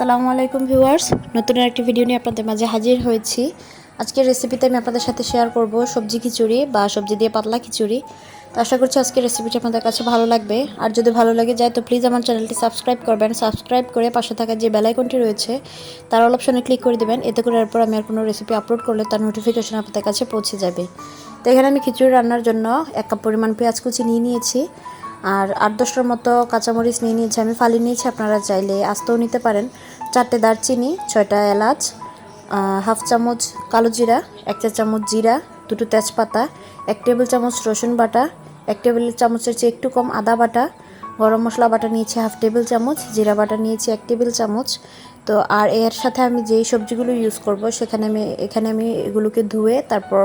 আসসালামু আলাইকুম ভিউয়ার্স, নতুন একটি ভিডিও নিয়ে আপনাদের মাঝে হাজির হয়েছি। আজকের রেসিপিতে আমি আপনাদের সাথে শেয়ার করব সবজি খিচুড়ি বা সবজি দিয়ে পাতলা খিচুড়ি। তো আশা করছি আজকের রেসিপিটা আপনাদের কাছে ভালো লাগবে। আর যদি ভালো লাগে যায় তো প্লিজ আমার চ্যানেলটি সাবস্ক্রাইব করবেন। সাবস্ক্রাইব করে পাশে থাকা যে বেল আইকনটি রয়েছে তার অল অপশনে ক্লিক করে দেবেন। এতে করে এরপর আমি আর কোনো রেসিপি আপলোড করলে তার নোটিফিকেশন আপনাদের কাছে পৌঁছে যাবে। তো এখানে আমি খিচুড়ি রান্নার জন্য 1 কাপ পরিমাণ পেঁয়াজ কুচি নিয়ে নিয়েছি। আর 8-10টার মতো কাঁচামরিচ নিয়ে নিয়েছি, আমি ফালি নিয়েছি, আপনারা চাইলে আস্তেও নিতে পারেন। 4টে দারচিনি, 6টা এলাচ, হাফ চামচ কালো জিরা, 1 চা চামচ জিরা, 2টো তেজপাতা, 1 টেবিল চামচ রসুন বাটা, 1 টেবিল চামচের চেয়ে একটু কম আদা বাটা, গরম মশলা বাটা নিয়েছি হাফ টেবিল চামচ, জিরা বাটা নিয়েছি 1 টেবিল চামচ। তো আর এর সাথে আমি যেই সবজিগুলো ইউজ করব এখানে আমি এগুলোকে ধুয়ে তারপর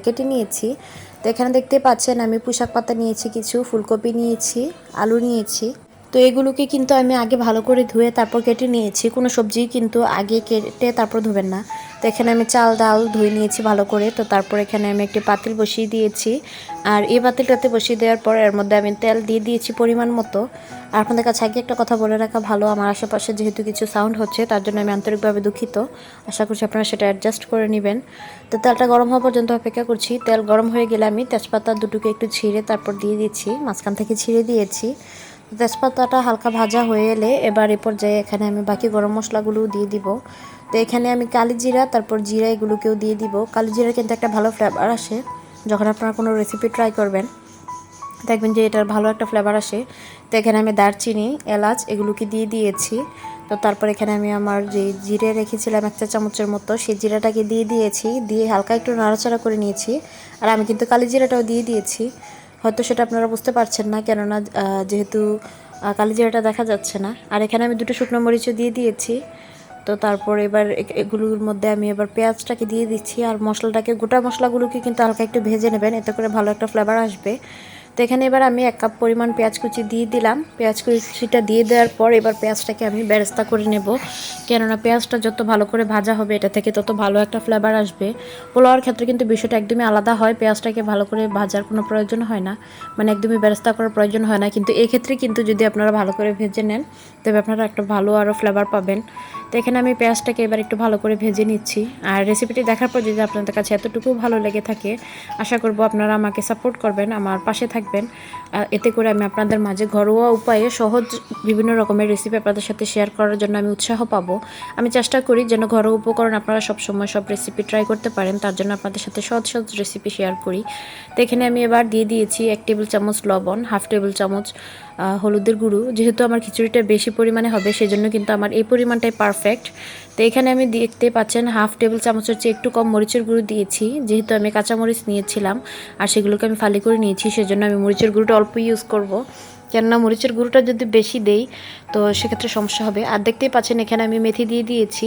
কেটে নিয়েছি। তো এখানে দেখতে পাচ্ছেন আমি পুঁইশাক পাতা নিয়েছি, কিছু ফুলকপি নিয়েছি, আলু নিয়েছি। তো এগুলোকে কিন্তু আমি আগে ভালো করে ধুয়ে তারপর কেটে নিয়েছি। কোনো সবজি কিন্তু আগে কেটে তারপর ধুবেন না। তো এখানে আমি চাল ডাল ধুয়ে নিয়েছি ভালো করে। তো তারপর এখানে আমি একটি পাতিল বসিয়ে দিয়েছি। আর এই পাতিলটাতে বসিয়ে দেওয়ার পর এর মধ্যে আমি তেল দিয়ে দিয়েছি পরিমাণ মতো। আর আপনাদের কাছে আগে একটা কথা বলে রাখা ভালো, আমার আশেপাশে যেহেতু কিছু সাউন্ড হচ্ছে তার জন্য আমি আন্তরিকভাবে দুঃখিত। আশা করছি আপনারা সেটা অ্যাডজাস্ট করে নেবেন। তো তেলটা গরম হওয়া পর্যন্ত অপেক্ষা করছি। তেল গরম হয়ে গেলে আমি তেজপাতা দুটোকে একটু ছিঁড়ে তারপর দিয়ে দিচ্ছি, মাঝখান থেকে ছিঁড়ে দিয়েছি। তেজপাতাটা হালকা ভাজা হয়ে এলে এবার এ পর্যায়ে এখানে আমি বাকি গরম মশলাগুলোও দিয়ে দিব। তো এখানে আমি কালি জিরা তারপর জিরা এগুলোকেও দিয়ে দিব। কালি জিরা কিন্তু একটা ভালো ফ্লেভার আসে যখন আপনারা কোনো রেসিপি ট্রাই করবেন, দেখবেন যে এটার ভালো একটা ফ্লেভার আসে। তো এখানে আমি দারচিনি এলাচ এগুলোকে দিয়ে দিয়েছি। তো তারপর এখানে আমি আমার যে জিরে রেখেছিলাম 1 চা চামচের মতো, সেই জিরাটাকে দিয়ে দিয়েছি, দিয়ে হালকা একটু নাড়াচাড়া করে নিয়েছি। আর আমি কিন্তু কালি জিরাটাও দিয়ে দিয়েছি। হয়তো সেটা আপনারা বুঝতে পারছেন না, কেননা যেহেতু কালি জিরাটা দেখা যাচ্ছে না। আর এখানে আমি 2টো শুকনো মরিচও দিয়ে দিয়েছি। তো তারপর এবার এগুলোর মধ্যে আমি এবার পেঁয়াজটাকে দিয়ে দিচ্ছি। আর মশলাটাকে, গোটা মশলাগুলোকে কিন্তু হালকা একটু ভেজে নেবেন, এতে করে ভালো একটা ফ্লেভার আসবে। তো এখানে এবার আমি 1 কাপ পরিমাণ পেঁয়াজ কুচি দিয়ে দিলাম। পেঁয়াজ কুচিটা দিয়ে দেওয়ার পর এবার পেঁয়াজটাকে আমি বেরেস্তা করে নেব, কেননা পেঁয়াজটা যত ভালো করে ভাজা হবে এটা থেকে তত ভালো একটা ফ্লেভার আসবে। পোলাওয়ার ক্ষেত্রে কিন্তু বিষয়টা একদমই আলাদা হয়, পেঁয়াজটাকে ভালো করে ভাজার কোনো প্রয়োজন হয় না, মানে একদমই বেরেস্তা করার প্রয়োজন হয় না। কিন্তু এক্ষেত্রে কিন্তু যদি আপনারা ভালো করে ভেজে নেন তবে আপনারা একটা ভালো আরও ফ্লেভার পাবেন। তো এখানে আমি পেঁয়াজটাকে এবার একটু ভালো করে ভেজে নিচ্ছি। আর রেসিপিটি দেখার পর যদি আপনাদের কাছে এতটুকু ভালো লেগে থাকে, আশা করব আপনারা আমাকে সাপোর্ট করবেন, আমার পাশে থাকবেন। এতে করে আমি আপনাদের মাঝে ঘরোয়া উপায়ে সহজ বিভিন্ন রকমের রেসিপি আপনাদের সাথে শেয়ার করার জন্য আমি উৎসাহ পাবো। আমি চেষ্টা করি যেন ঘরোয়া উপকরণ আপনারা সবসময় সব রেসিপি ট্রাই করতে পারেন, তার জন্য আপনাদের সাথে সহজ সহজ রেসিপি শেয়ার করি। তো এখানে আমি এবার দিয়ে দিয়েছি 1 টেবিল চামচ লবণ, হাফ টেবিল চামচ হলুদের গুঁড়ো। যেহেতু আমার খিচুড়িটা বেশি পরিমাণে হবে সেজন্য কিন্তু আমার এই পরিমাণটাই পারফেক্ট। তো এখানে আমি দেখতে পাচ্ছেন হাফ টেবিল চামচের চেয়ে একটু কম মরিচের গুঁড়ো দিয়েছি, যেহেতু আমি কাঁচামরিচ নিয়েছিলাম আর সেগুলোকে আমি ফালি করে নিয়েছি, সেজন্য আমি মরিচের গুঁড়োটা অল্প ইউজ করব, কেননা মরিচের গুঁড়োটা যদি বেশি দেই তো সেক্ষেত্রে সমস্যা হবে। আর দেখতেই পাচ্ছেন এখানে আমি মেথি দিয়ে দিয়েছি।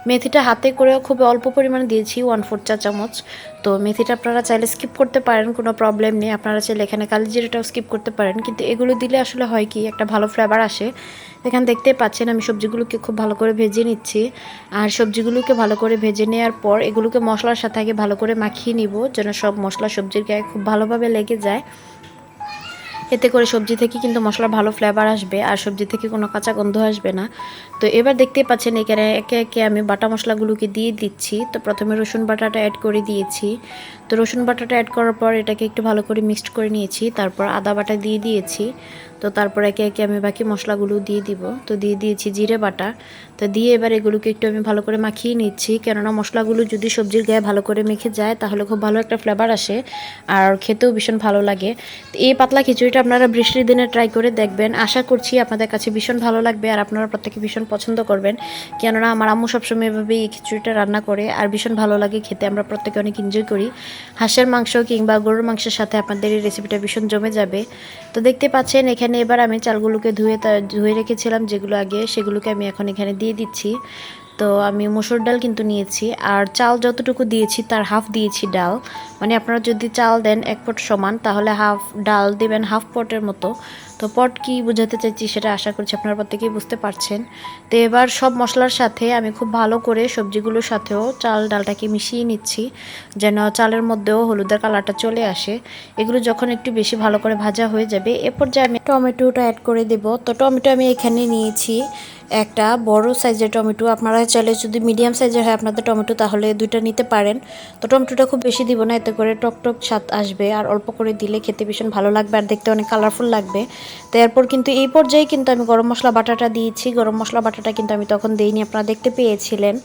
মেথিটা হাতে করেও খুব অল্প পরিমাণে দিয়েছি, 1/4 চা চামচ। তো মেথিটা আপনারা চাইলে স্কিপ করতে পারেন, কোনো প্রবলেম নেই। আপনারা চাইলে এখানে কালি জিরাটাও স্কিপ করতে পারেন, কিন্তু এগুলো দিলে আসলে হয় কি একটা ভালো ফ্লেভার আসে। এখানে দেখতেই পাচ্ছেন আমি সবজিগুলোকে খুব ভালো করে ভেজে নিচ্ছি। আর সবজিগুলোকে ভালো করে ভেজে নেওয়ার পর এগুলোকে মশলার সাথে আগে ভালো করে মাখিয়ে নিব, যেন সব মশলা সবজির গায়ে খুব ভালোভাবে লেগে যায়। এতে করে সবজি থেকে কিন্তু মশলার ভালো ফ্লেভার আসবে আর সবজি থেকে কোনো কাঁচা গন্ধ আসবে না। তো এবার দেখতেই পাচ্ছেন এখানে একে একে আমি বাটা মশলাগুলোকে দিয়ে দিচ্ছি। তো প্রথমে রসুন বাটাটা অ্যাড করে দিয়েছি। তো রসুন বাটাটা অ্যাড করার পর এটাকে একটু ভালো করে মিক্সড করে নিয়েছি। তারপর আদা বাটা দিয়ে দিয়েছি। তো তারপর একে একে আমি বাকি মশলাগুলো দিয়ে দিব। তো দিয়ে দিয়েছি জিরে বাটা। তো দিয়ে এবার এগুলোকে একটু আমি ভালো করে মাখিয়ে নিচ্ছি, কেননা মশলাগুলো যদি সবজির গায়ে ভালো করে মেখে যায় তাহলে খুব ভালো একটা ফ্লেভার আসে আর খেতেও ভীষণ ভালো লাগে। তো এই পাতলা খিচুড়িটা আপনারা বৃষ্টির দিনে ট্রাই করে দেখবেন, আশা করছি আপনাদের কাছে ভীষণ ভালো লাগবে আর আপনারা প্রত্যেকে ভীষণ পছন্দ করবেন, কেননা আমার আম্মু সবসময় এভাবে এই খিচুড়িটা রান্না করে আর ভীষণ ভালো লাগে খেতে, আমরা প্রত্যেকে অনেক এনজয় করি। হাঁসের মাংস কিংবা গরুর মাংসের সাথে আপনাদের এই রেসিপিটা ভীষণ জমে যাবে। তো দেখতে পাচ্ছেন এখানে এবার আমি চালগুলোকে ধুয়ে রেখেছিলাম যেগুলো আগে, সেগুলোকে আমি এখন এখানে দিয়ে দিচ্ছি। তো আমি মসুর ডাল কিন্তু নিয়েছি, আর চাল যতটুকু দিয়েছি তার হাফ দিয়েছি ডাল, মানে আপনারা যদি চাল দেন 1 পট সমান তাহলে হাফ ডাল দেবেন, হাফ পটের মতো। তো তো পট কি বোঝাতে চাইছি সেটা আশা করছি আপনারা প্রত্যেকেই বুঝতে পারছেন। তো এবার সব মশলার সাথে আমি খুব ভালো করে সবজিগুলোর সাথেও চাল ডালটাকে মিশিয়ে নিচ্ছি, যেন চালের মধ্যেও হলুদের কালারটা চলে আসে। এগুলো যখন একটু বেশি ভালো করে ভাজা হয়ে যাবে, এরপর যে আমি টমেটোটা অ্যাড করে দেব। তো টমেটো আমি এখানে নিয়েছি একটা বড় সাইজের টমেটো। আপনারা চাইলে যদি মিডিয়াম সাইজের হয় আপনাদের টমেটো, তাহলে দুইটা নিতে পারেন। তো টমেটোটা খুব বেশি দিব না, এতে করে টক টক স্বাদ আসবে, আর অল্প করে দিলে খেতে ভীষণ ভালো লাগবে আর দেখতে অনেক কালারফুল লাগবে। তো এরপর কিন্তু এই পর্যায়ে কিন্তু আমি গরম মশলা বাটাটা দিয়েছি। গরম মশলা বাটাটা কিন্তু আমি তখন দেইনি, আপনারা দেখতে পেয়েছিলেন।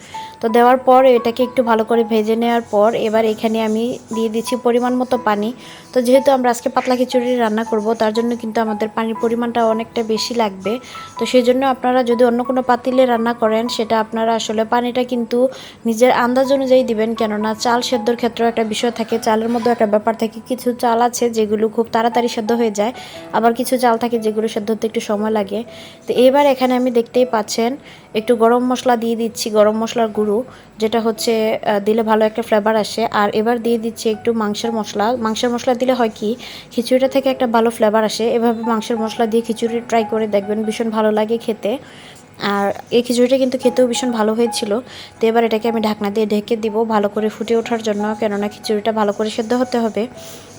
তো দেওয়ার পর এটাকে একটু ভালো করে ভেজে নেওয়ার পর এবার এখানে আমি দিয়ে দিচ্ছি পরিমাণ মতো পানি। তো যেহেতু আমরা আজকে পাতলা খিচুড়ি রান্না করব, তার জন্য কিন্তু আমাদের পানির পরিমাণটা অনেকটা বেশি লাগবে। তো সেই জন্য আপনারা যদি অন্য কোনো পাতিলে রান্না করেন, সেটা আপনারা আসলে পানিটা কিন্তু নিজের আন্দাজ অনুযায়ী দিবেন, কেননা চাল সেদ্ধর ক্ষেত্রেও একটা বিষয় থাকে, চালের মধ্যে একটা ব্যাপার থাকে। কিছু চাল আছে যেগুলো খুব তাড়াতাড়ি সেদ্ধ হয়ে যায়, আবার কিছু চাল থাকে যেগুলো সেদ্ধ হতে একটু সময় লাগে। তো এবার এখানে আমি দেখতেই পাচ্ছেন একটু গরম মশলা দিয়ে দিচ্ছি, গরম মশলার গুঁড়ো, যেটা হচ্ছে দিলে ভালো একটা ফ্লেভার আসে। আর এবার দিয়ে দিচ্ছি একটু মাংসের মশলা। মাংসের মশলা দিলে হয় কি, খিচুড়িটা থেকে একটা ভালো ফ্লেভার আসে। এভাবে মাংসের মশলা দিয়ে খিচুড়ি ট্রাই করে দেখবেন, ভীষণ ভালো লাগে খেতে। আর এই খিচুড়িটা কিন্তু খেতেও ভীষণ ভালো হয়েছিল। তো এবার এটাকে আমি ঢাকনা দিয়ে ঢেকে দিব ভালো করে ফুটে ওঠার জন্য, কেননা খিচুড়িটা ভালো করে সেদ্ধ হতে হবে।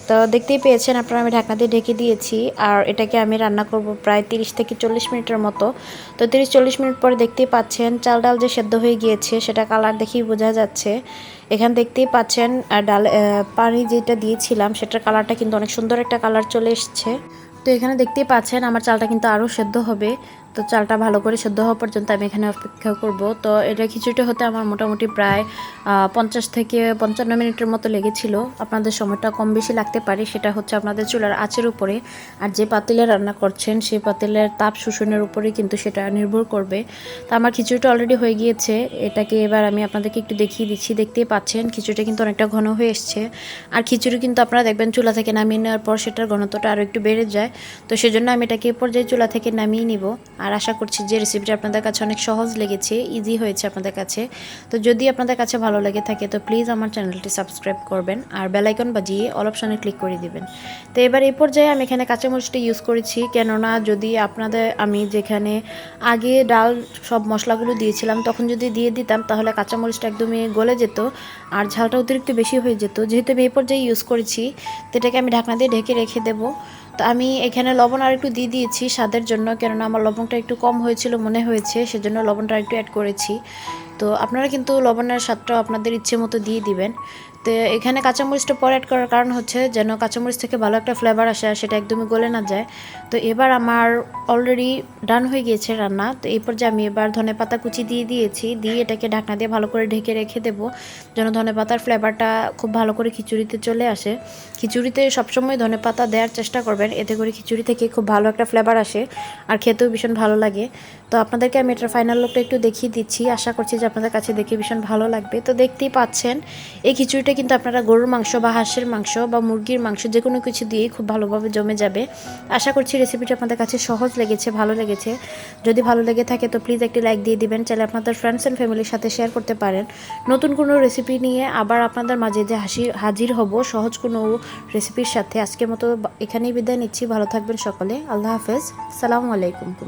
তো দেখতেই পেয়েছেন আপনারা, আমি ঢাকনা দিয়ে ঢেকে দিয়েছি। আর এটাকে আমি রান্না করব প্রায় 30 থেকে 40 মিনিটের মতো। তো 30-40 মিনিট পরে দেখতেই পাচ্ছেন চাল ডাল যে সেদ্ধ হয়ে গিয়েছে, সেটা কালার দেখেই বোঝা যাচ্ছে। এখানে দেখতেই পাচ্ছেন ডাল পানি যেটা দিয়েছিলাম সেটার কালারটা কিন্তু অনেক সুন্দর একটা কালার চলে এসছে। তো এখানে দেখতেই পাচ্ছেন আমার চালটা কিন্তু আরও সেদ্ধ হবে। তো চালটা ভালো করে সেদ্ধ হওয়া পর্যন্ত আমি এখানে অপেক্ষা করব। তো এটা খিচুড়িটা হতে আমার মোটামুটি প্রায় 50 থেকে 55 মিনিটের মতো লেগেছিল। আপনাদের সময়টা কম বেশি লাগতে পারে, সেটা হচ্ছে আপনাদের চুলার আঁচের উপরে আর যে পাতিলে রান্না করছেন সেই পাতিলের তাপ শোষণের উপরে কিন্তু সেটা নির্ভর করবে। তো আমার খিচুড়িটা অলরেডি হয়ে গিয়েছে, এটাকে এবার আমি আপনাদেরকে একটু দেখিয়ে দিচ্ছি। দেখতেই পাচ্ছেন খিচুড়িটা কিন্তু অনেকটা ঘন হয়ে এসছে। আর খিচুড়ি কিন্তু আপনারা দেখবেন চুলা থেকে নামিয়ে নেওয়ার পর সেটার ঘনত্বটা আরও একটু বেড়ে যায়। তো সেজন্য আমি এটাকে এ পর্যায়ে চুলা থেকে নামিয়ে নিব। আর আশা করছি যে রেসিপিটা আপনাদের কাছে অনেক সহজ লেগেছে, ইজি হয়েছে আপনাদের কাছে। তো যদি আপনাদের কাছে ভালো লেগে থাকে তো প্লিজ আমার চ্যানেলটি সাবস্ক্রাইব করবেন আর বেল আইকন বাজিয়ে অল অপশনে ক্লিক করে দিবেন। তো এবার এই পর্যায়ে আমি এখানে কাঁচামরিচটা ইউজ করেছি, কেননা যদি আমি যেখানে আগে ডাল সব মশলাগুলো দিয়েছিলাম তখন যদি দিয়ে দিতাম তাহলে কাঁচামরিচটা একদমই গলে যেত আর ঝালটা অতিরিক্ত বেশি হয়ে যেত। যেহেতু আমি এই পর্যায়ে ইউজ করেছি, তো এটাকে আমি ঢাকনা দিয়ে ঢেকে রেখে দেবো। তো আমি এখানে লবণ আর একটু দিয়ে দিয়েছি স্বাদের জন্য, কেননা আমার লবণটা একটু কম হয়েছিল মনে হয়েছে, সেজন্য লবণটা একটু অ্যাড করেছি। তো আপনারা কিন্তু লবণের স্বাদটাও আপনাদের ইচ্ছে মতো দিয়ে দিবেন। তো এখানে কাঁচামরিচটা পরে অ্যাড করার কারণ হচ্ছে যেন কাঁচামরিচ থেকে ভালো একটা ফ্লেভার আসে আর সেটা একদমই গলে না যায়। তো এবার আমার অলরেডি ডান হয়ে গিয়েছে রান্না। তো এই পর্যায়ে আমি এবার ধনেপাতা কুচি দিয়ে দিয়েছি, দিয়ে এটাকে ঢাকনা দিয়ে ভালো করে ঢেকে রেখে দেবো, যেন ধনেপাতার ফ্লেভারটা খুব ভালো করে খিচুড়িতে চলে আসে। খিচুড়িতে সবসময় ধনেপাতা দেওয়ার চেষ্টা করবেন, এতে করে খিচুড়ি থেকে খুব ভালো একটা ফ্লেভার আসে আর খেতেও ভীষণ ভালো লাগে। তো আপনাদেরকে আমি এটার ফাইনাল লুকটা একটু দেখিয়ে দিচ্ছি, আশা করছি যে আপনাদের কাছে দেখে ভীষণ ভালো লাগবে। তো দেখতেই পাচ্ছেন এই খিচুড়িটা কিন্তু আপনারা গরুর মাংস বা হাঁসের মাংস বা মুরগির মাংস যে কোনো কিছু দিয়েই খুব ভালোভাবে জমে যাবে। আশা করছি রেসিপিটা আপনাদের কাছে সহজ লেগেছে, ভালো লেগেছে। যদি ভালো লেগে থাকে তো প্লিজ একটি লাইক দিয়ে দিবেন, চাইলে আপনাদের ফ্রেন্ডস অ্যান্ড ফ্যামিলির সাথে শেয়ার করতে পারেন। নতুন কোনো রেসিপি নিয়ে আবার আপনাদের মাঝে যে হাজির হব সহজ কোনো রেসিপির সাথে। আজকের মতো এখানেই বিদায় নিচ্ছি, ভালো থাকবেন সকলে, আল্লাহ হাফেজ, আসসালামু আলাইকুম।